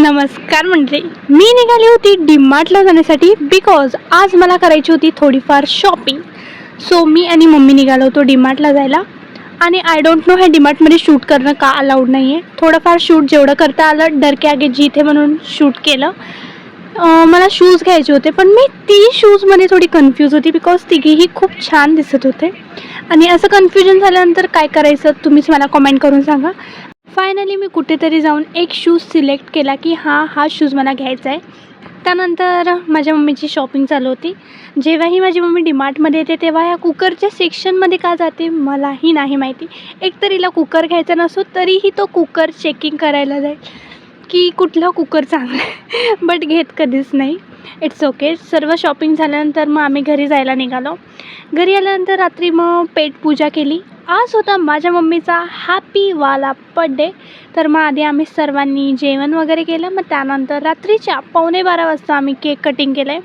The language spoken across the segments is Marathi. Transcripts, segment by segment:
नमस्कार मंडळी, मी निघाली होती डीमार्टला जाण्यासाठी बिकॉज आज मला करायची होती थोडीफार शॉपिंग. सो मी आणि मम्मी निघालो होतो डीमार्टला जायला. आणि आय डोंट नो ह्या डीमार्टमध्ये शूट करणं का अलाउड नाही आहे. थोडंफार शूट जेवढं करता आलं डर के आगे जीत है म्हणून शूट केलं. मला शूज घ्यायचे होते पण मी ती शूजमध्ये थोडी कन्फ्यूज होती बिकॉज तिघेही खूप छान दिसत होते. आणि असं कन्फ्युजन झाल्यानंतर काय करायचं तुम्हीच मला कमेंट करून सांगा. फायनली मी कुठेतरी जाऊन एक शूज सिलेक्ट केला की हा शूज मला घ्यायचा आहे. त्यानंतर माझ्या मम्मीची शॉपिंग चालू होती. जेव्हाही माझी मम्मी डीमार्टमध्ये येते तेव्हा ह्या कुकरच्या सेक्शनमध्ये का जाते मलाही नाही माहिती. एकतर हिला कुकर घ्यायचा नसो तरीही तो कुकर चेकिंग करायला जाईल की कुठला कुकर चांगला आहे. बट घेत कधीच नाही. It's okay. सर्व शॉपिंग झाल्यानंतर मग आम्ही घरी जायला निघालो. घरी आल्यानंतर रात्री मग पेटपूजा केली. आज होता माझ्या मम्मीचा हॅपीवाला बड्डे. तर मग आधी आम्ही सर्वांनी जेवण वगैरे केलं. मग त्यानंतर रात्रीच्या 11:15 वाजता आम्ही केक कटिंग केलं आहे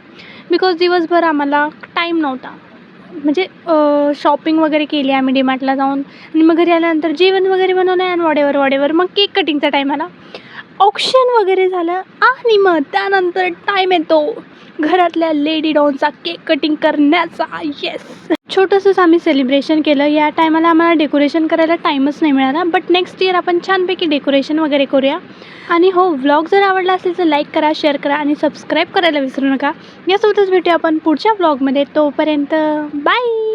बिकॉज दिवसभर आम्हाला टाईम नव्हता. म्हणजे शॉपिंग वगैरे केली आम्ही डीमार्टला जाऊन आणि मग घरी आल्यानंतर जेवण वगैरे बनवलं आणि वडेवर मग केक कटिंगचा टाईम आला. ऑक्शन वगैरे झालं आणि मग त्यानंतर टाईम येतो घरातल्या लेडी डॉनचा केक कटिंग करण्याचा. येस, छोटंसंच आम्ही सेलिब्रेशन केलं. या टायमाला आम्हाला डेकोरेशन करायला टाईमच नाही मिळाला. बट नेक्स्ट इयर आपण छानपैकी डेकोरेशन वगैरे करूया. आणि हो, व्लॉग जर आवडला असेल तर लाईक करा, शेअर करा आणि सबस्क्राईब करायला विसरू नका. यासोबतच भेटूया आपण पुढच्या व्लॉगमध्ये. तोपर्यंत बाय.